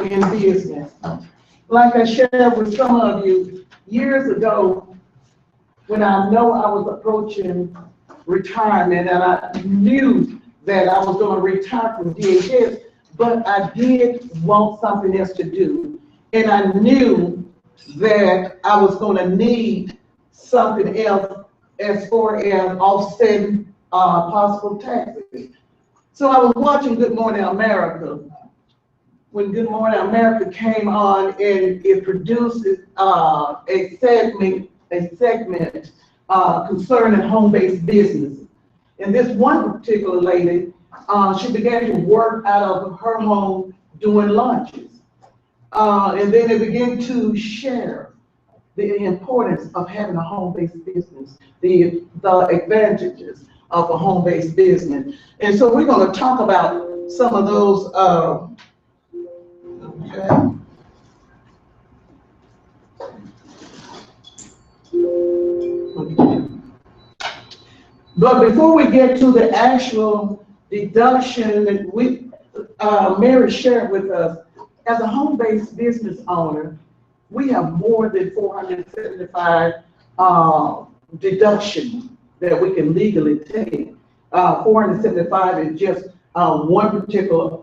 in business. Like I shared with some of you years ago, when I know I was approaching retirement and I knew that I was going to retire from DHS, but I did want something else to do. And I knew that I was going to need something else as far as offsetting possible taxes. So I was watching Good Morning America. When Good Morning America came on, and it produces a segment concerning home-based businesses. And this one particular lady, she began to work out of her home doing lunches. And then they began to share the importance of having a home-based business, the advantages of a home-based business. And so we're going to talk about some of those. Okay. But before we get to the actual deduction, Mary shared with us, as a home-based business owner, we have more than 475 deductions that we can legally take. 475 is just one particular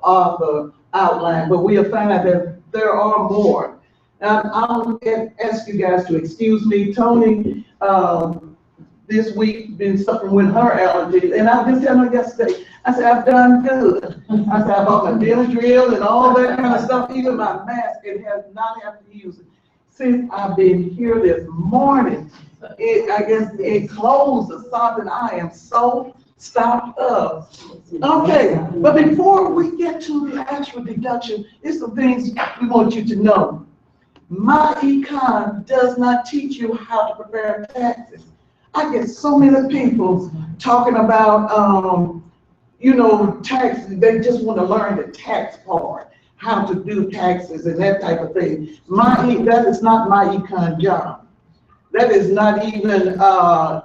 outline, but we have found out that there are more. I'll ask you guys to excuse me. Tony, this week, been suffering with her allergies, and I was telling her yesterday, I said, I've done good. I said, I bought my Benadryl and all that kind of stuff, even my mask, it has not had to use it. Since I've been here this morning, I guess it closed or something. I am so stopped up. Okay, but before we get to the actual deduction, there's some things we want you to know. My econ does not teach you how to prepare taxes. I get so many people talking about, taxes. They just want to learn the tax part, how to do taxes and that type of thing. That is not my econ job. That is not even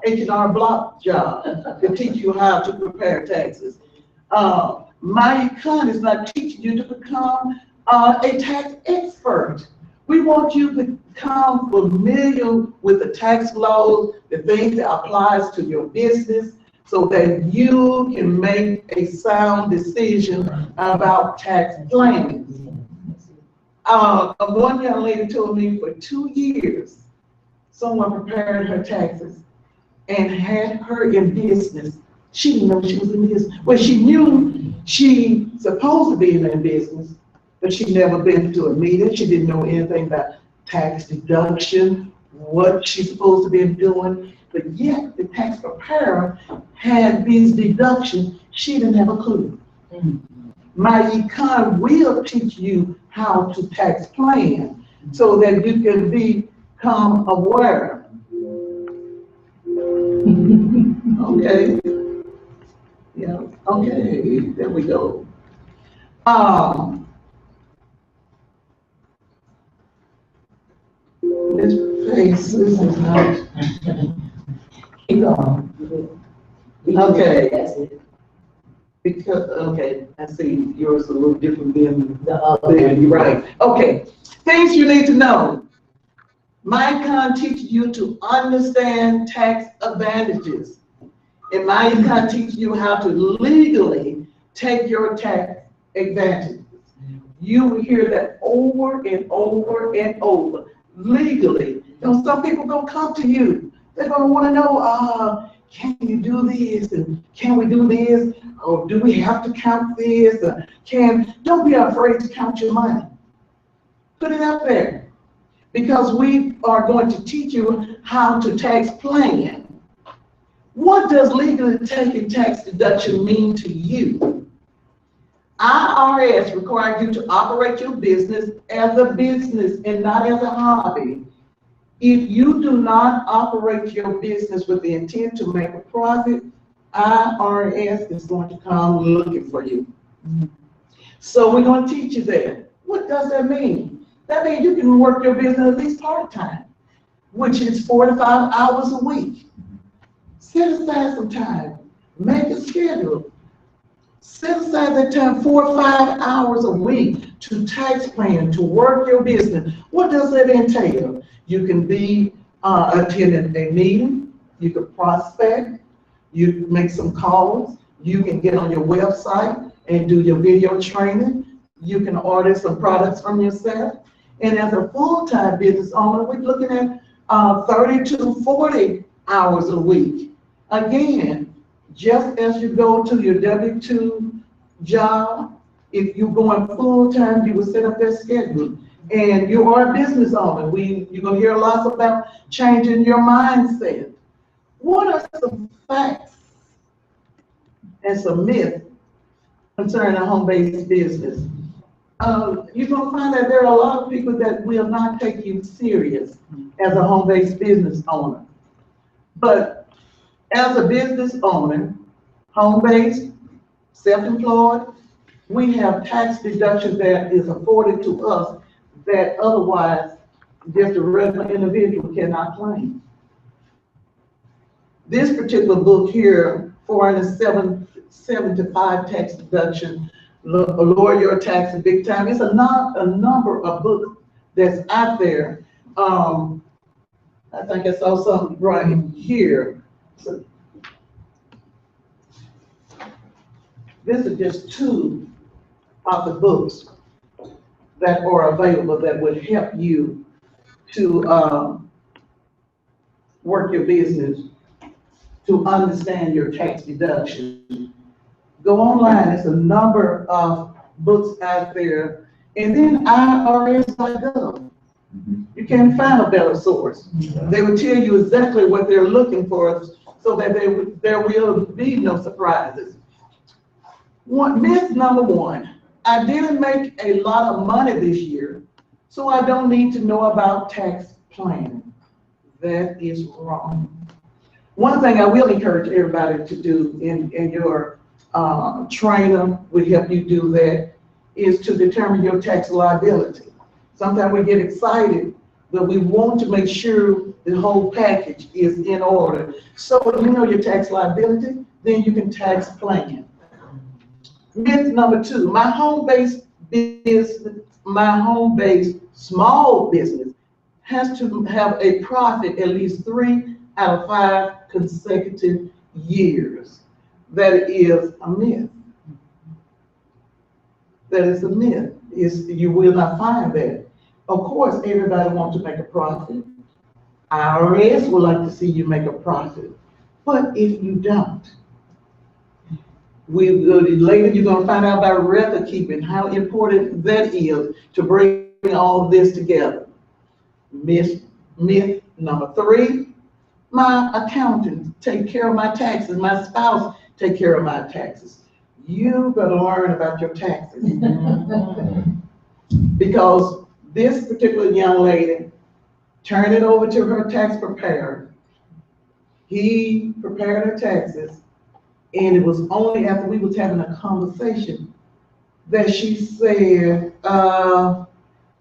H&R Block job to teach you how to prepare taxes. My econ is not teaching you to become a tax expert. We want you to become familiar with the tax laws, the things that applies to your business, so that you can make a sound decision about tax planning. One young lady told me for 2 years, someone prepared her taxes and had her in business. She didn't know she was in business. Well, she knew she supposed to be in business, but she'd never been to a meeting. She didn't know anything about tax deduction, what she's supposed to be doing. But yet the tax preparer had these deductions. She didn't have a clue. My econ will teach you how to tax plan so that you can become aware. Okay. Yeah. Okay. There we go. This face is not. Keep going. Okay. Because, okay, I see yours a little different than the other. You're right. Okay. Things you need to know. MyEcon teaches you to understand tax advantages. And MyEcon teaches you how to legally take your tax advantages. You will hear that over and over and over. Legally. Some people gonna come to you. They're gonna want to know, can you do this? And can we do this? Or do we have to count this? Don't be afraid to count your money. Put it out there. Because we are going to teach you how to tax plan. What does legally taking tax deduction mean to you? IRS requires you to operate your business as a business and not as a hobby. If you do not operate your business with the intent to make a profit, IRS is going to come looking for you. So we're going to teach you that. What does that mean? That means you can work your business at least part-time, which is 4 to 5 hours a week. Set aside some time. Make a schedule. Set aside that time, 4 or 5 hours a week to tax plan, to work your business. What does that entail? You can be attending a meeting, you can prospect, you can make some calls, you can get on your website and do your video training, you can order some products from yourself. And as a full-time business owner, we're looking at 30 to 40 hours a week. Again, just as you go to your W-2 job, if you're going full-time, you will set up that schedule. And you are a business owner. You're gonna hear lots about changing your mindset. What are some facts and some myths concerning a home-based business? You're gonna find that there are a lot of people that will not take you serious as a home-based business owner. But as a business owner, home-based, self-employed, we have tax deductions that is afforded to us that otherwise just a regular individual cannot claim. This particular book here, 475 tax deduction, lower your taxes big time. It's a number of books that's out there. I think I saw something right here. So, this is just two of the books that are available that would help you to work your business, to understand your tax deduction. Go online, there's a number of books out there, and then IRS.gov. You can't find a better source. They will tell you exactly what they're looking for so that there will be no surprises. Myth number one, I didn't make a lot of money this year, so I don't need to know about tax planning. That is wrong. One thing I will encourage everybody to do in your trainer would help you do that is to determine your tax liability. Sometimes we get excited, but we want to make sure the whole package is in order. So if you know your tax liability, then you can tax plan. Myth number two, my home-based business, my home-based small business has to have a profit at least 3 out of 5 consecutive years. That is a myth. That is a myth. You will not find that. Of course, everybody wants to make a profit. IRS would like to see you make a profit. But if you don't, later you're going to find out about record keeping, how important that is to bring all this together. Myth number 3, my accountant take care of my taxes, my spouse take care of my taxes. You better learn about your taxes. Because this particular young lady turned it over to her tax preparer. He prepared her taxes. And it was only after we was having a conversation that she said,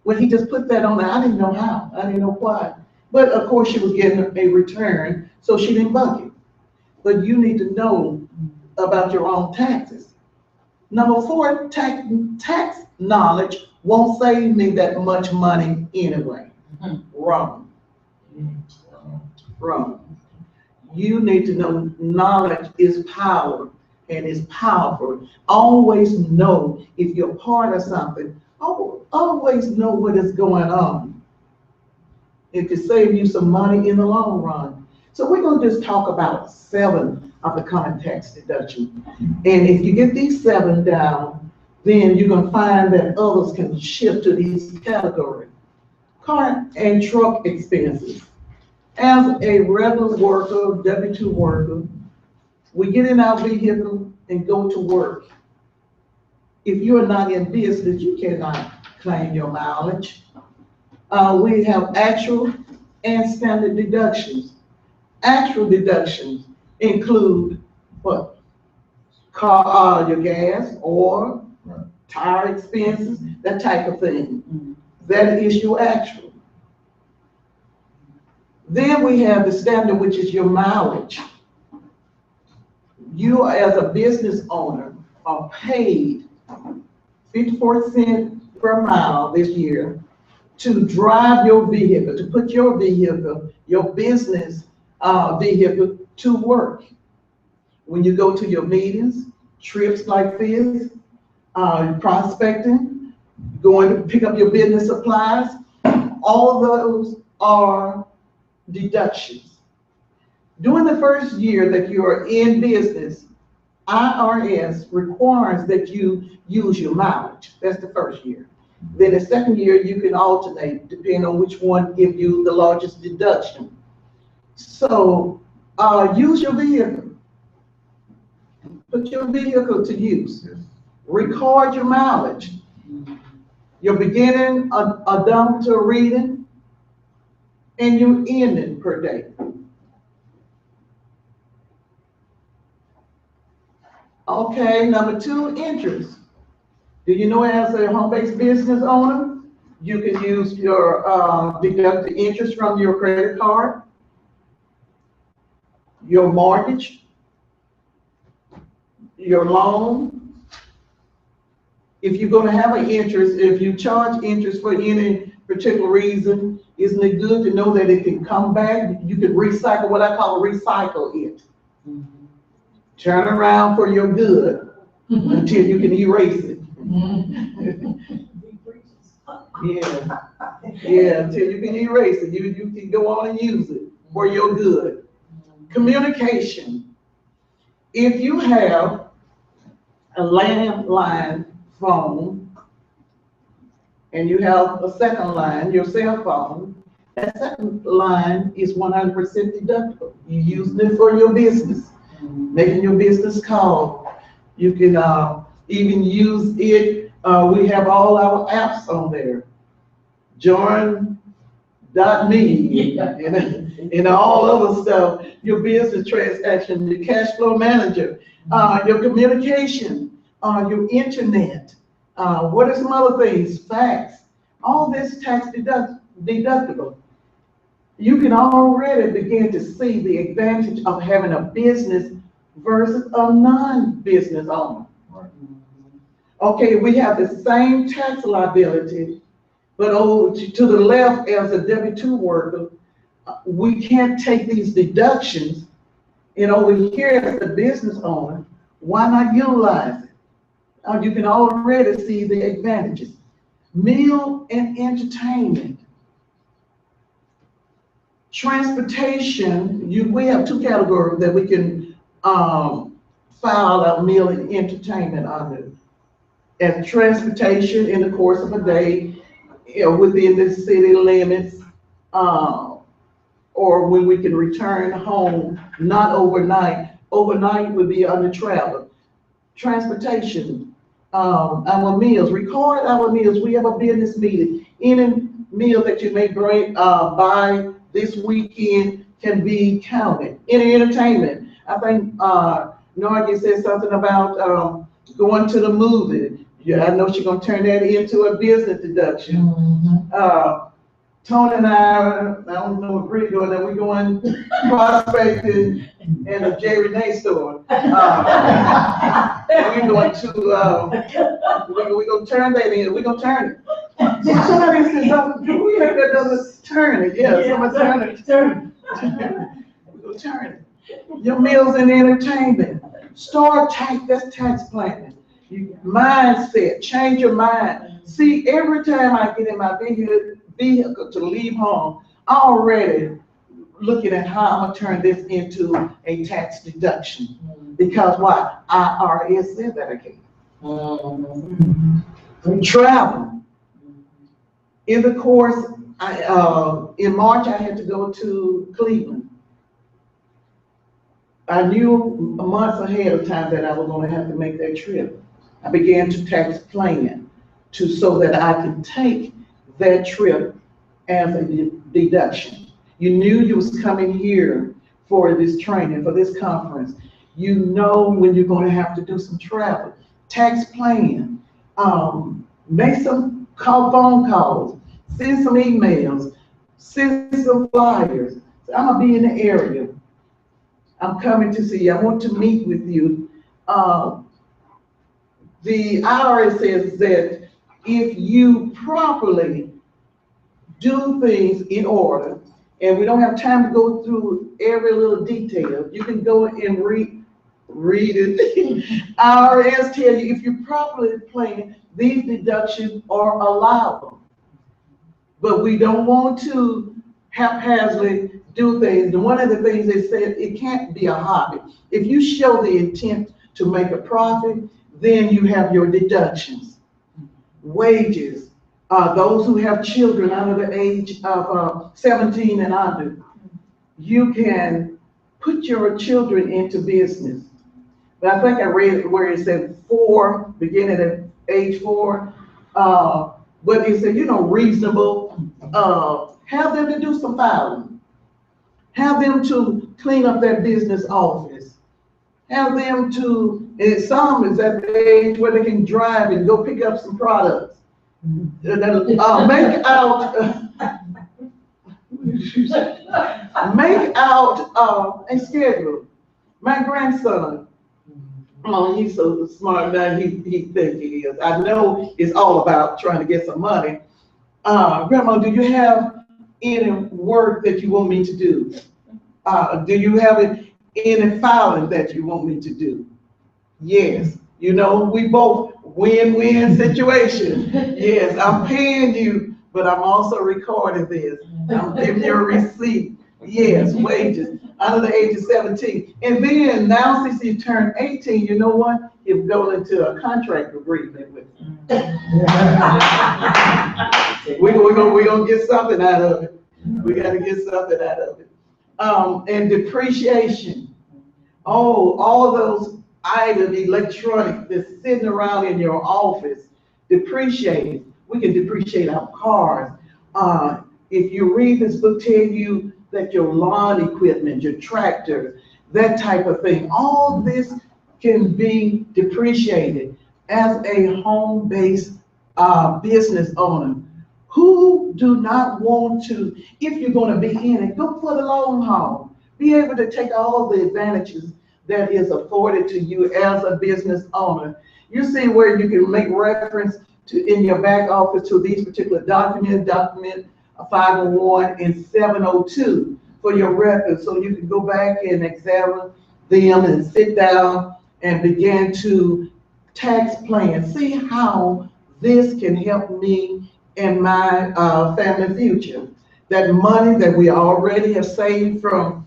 when he just put that on there, I didn't know how, I didn't know why. But of course she was getting a return, so she didn't bug it. But you need to know about your own taxes. Number 4, tax knowledge won't save me that much money anyway. Wrong. Wrong. You need to know knowledge is power and is powerful. Always know if you're part of something. Always know what is going on. It could save you some money in the long run. So we're going to just talk about 7 of the common tax deductions. And if you get these 7 down, then you're going to find that others can shift to these categories. Car and truck expenses. As a regular worker, W-2 worker, we get in our vehicle and go to work. If you're not in business, you cannot claim your mileage. We have actual and standard deductions. Actual deductions include what? Your gas, oil, tire expenses, that type of thing. That is your actual. Then we have the standard, which is your mileage. You as a business owner, paid 54 cents per mile this year to drive your vehicle, to put your vehicle, your business vehicle to work. When you go to your meetings, trips like this, prospecting, going to pick up your business supplies, all of those are deductions. During the first year that you are in business, IRS requires that you use your mileage. That's the first year. Then the second year, you can alternate depending on which one gives you the largest deduction. So use your vehicle. Put your vehicle to use. Record your mileage. Your beginning, odometer reading, and your ending per day. Okay, number 2, interest. Do you know as a home-based business owner, you can use your deduct the interest from your credit card, your mortgage, your loan. If you're going to have an interest, if you charge interest for any particular reason, isn't it good to know that it can come back? You can recycle, what I call recycle it. Turn around for your good until you can erase it. Yeah, until you can erase it. You can go on and use it for your good. Communication. If you have a landline phone and you have a second line, your cell phone, that second line is 100% deductible. You're using it for your business, making your business call. You can even use it. We have all our apps on there. Join.me and all other stuff, your business transaction, your cash flow manager, your communication, your internet, what are some other things, fax, all this tax deductible. You can already begin to see the advantage of having a business versus a non-business owner. Okay, we have the same tax liability, but over to the left as a W-2 worker, we can't take these deductions, and over here as the business owner, why not utilize it? You can already see the advantages. Meal and entertainment. Transportation, we have 2 categories that we can file a meal and entertainment under. As transportation in the course of a day, within the city limits, or when we can return home, not overnight. Overnight would be under travel. Transportation, our meals, record our meals. We have a business meeting. Any meal that you may bring, buy this weekend can be counted. Any entertainment. I think Norgie said something about going to the movie. Yeah, I know she's gonna turn that into a business deduction. Tony and I don't know if Brittany going there, we going prospecting in the J. Renee store. We're going to, we're gonna turn that in, we're gonna turn it. Somebody said, do we have that doesn't turn it? Yeah, somebody turn it. We're gonna turn it. Your meals and entertainment. Start tax, that's tax planning. Mindset, change your mind. See, every time I get in my vehicle to leave home, I'm already looking at how I'm gonna turn this into a tax deduction. Because why? IRS said that I can. Travel. In the course, in March, I had to go to Cleveland. I knew months ahead of time that I was gonna have to make that trip. I began to tax plan so that I could take that trip as a deduction. You knew you was coming here for this training, for this conference. You know when you're going to have to do some travel. Tax plan, make some phone calls, send some emails, send some flyers. So I'm gonna be in the area. I'm coming to see you. I want to meet with you. the IRS says that if you properly do things in order, and we don't have time to go through every little detail, you can go and read it. IRS tell you if you properly plan, these deductions are allowable. But we don't want to haphazardly do things. And one of the things they said, it can't be a hobby. If you show the intent to make a profit, then you have your deductions. Wages, those who have children under the age of 17 and under, you can put your children into business. But I think I read it where it said 4, beginning at age 4. But it said, reasonable, have them to do some filing. Have them to clean up their business office. Have them to, and some is at the age where they can drive and go pick up some products. Make out a schedule. My grandson, he's so smart now, he thinks he is. I know it's all about trying to get some money. Grandma, do you have any work that you want me to do? Do you have any filing that you want me to do? Yes. We both win-win situation. Yes, I'm paying you, but I'm also recording this. I'm giving you a receipt. Yes, wages under the age of 17. And then now since you turned 18, you know what? You're going into a contract agreement with him. We're gonna get something out of it. We gotta get something out of it. And depreciation. Oh, all those items, electronic, that's sitting around in your office, depreciate. We can depreciate our cars. If you read this book, tell you that your lawn equipment, your tractor, that type of thing, all this can be depreciated as a home-based business owner. Who do not want to, if you're going to be in it, go for the long haul. Be able to take all the advantages that is afforded to you as a business owner. You see where you can make reference to in your back office to these particular document 501 and 702 for your records, so you can go back and examine them and sit down and begin to tax plan. See how this can help me in my family future. That money that we already have saved from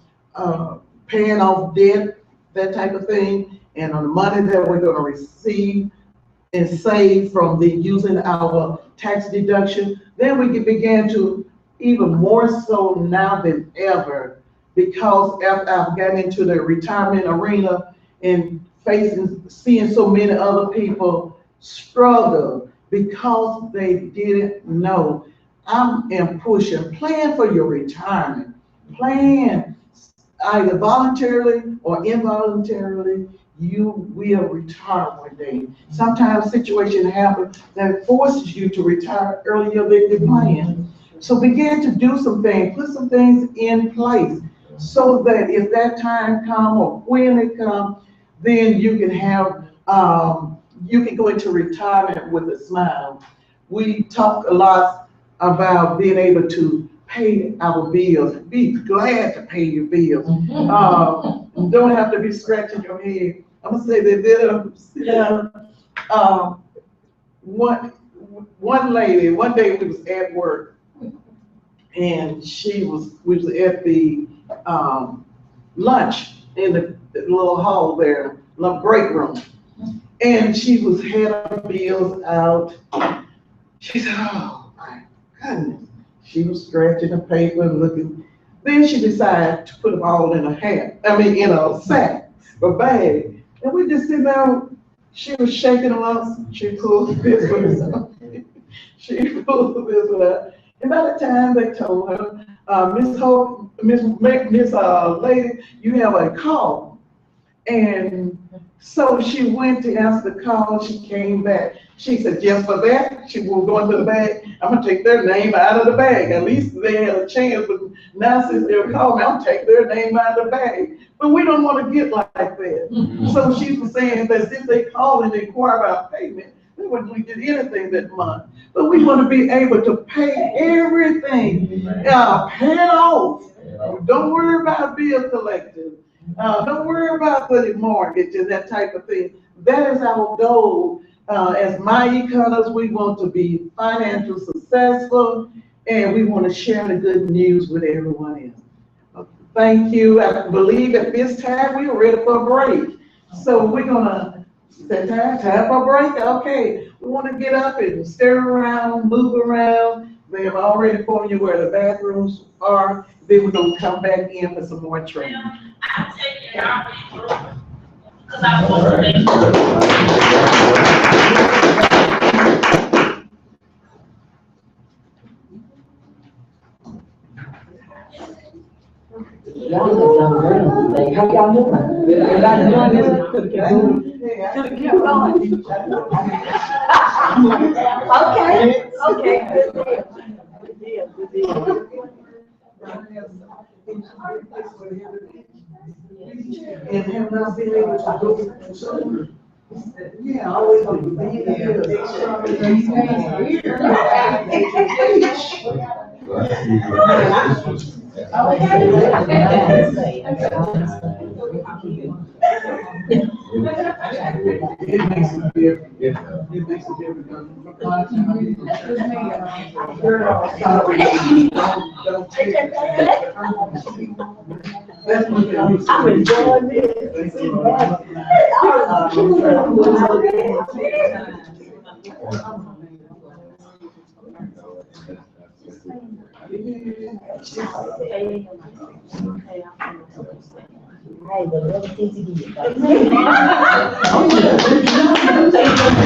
paying off debt, that type of thing, and on the money that we're going to receive and save from the using our tax deduction, then we can begin to even more so now than ever, because after I've gotten into the retirement arena and seeing so many other people struggle because they didn't know. I am pushing, plan for your retirement. Plan either voluntarily or involuntarily, you will retire one day. Sometimes situations happen that forces you to retire earlier than you planned. So begin to do some things, put some things in place so that if that time comes or when it comes, then you can have, you can go into retirement with a smile. We talk a lot about being able to pay our bills. Be glad to pay your bills. Don't have to be scratching your head. I'm gonna say that one lady, one day we was at work, and we was at the lunch in the little hall there, little break room, and she had her bills out. She said, "Oh my goodness." She was scratching the paper and looking. Then she decided to put them all in in a sack or bag. And we just sit down. She was shaking them up. She pulled this one out. She pulled this one out. And by the time they told her, Miss Lady, you have a call. And so she went to answer the call, she came back. She said, just for that, she will go into the bag. I'm gonna take their name out of the bag. At least they had a chance, but now since they're calling me, I'm gonna take their name out of the bag. But we don't wanna get like that. So she was saying that if they call and inquire about payment, we wouldn't get anything that month. But we wanna be able to pay everything, pay it off. Don't worry about bill collectors. Don't worry about the mortgage and that type of thing. That is our goal. As my economists, we want to be financially successful, and we want to share the good news with everyone else. Thank you. I believe at this time we are ready for a break. So we're gonna set time for a break. Okay, we want to get up and stir around, move around. They have already informed you where the bathrooms are. Then we're gonna come back in for some more training. I'll take it already, because I want to make How y'all doing? Everybody doing good? Keep going. Okay, good deal. Good deal. And have not been able to go so, yeah, always want to be here. It makes a difference. It makes a difference. I'm enjoying this. Hey, but everything to give.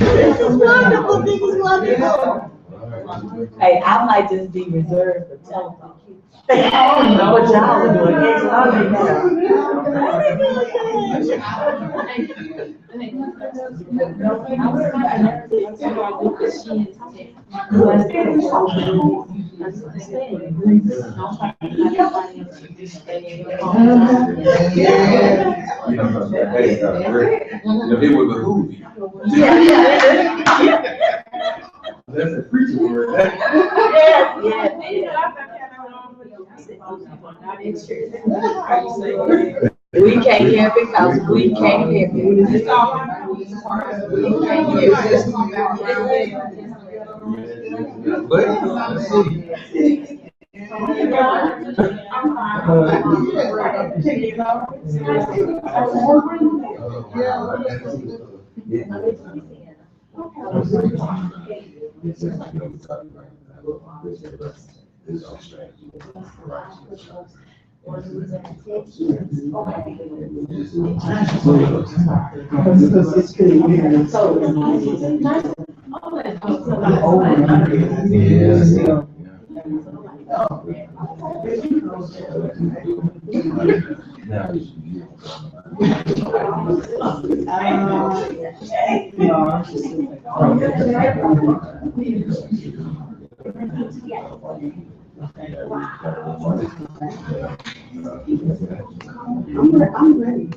This is wonderful. This is wonderful. Hey, I might just be reserved for telephone. I don't know what y'all are doing. It's lovely It would behoove you. That's a preacher word. We can't hear because we can't hear you. We can't hear But, let's see. I'm ready.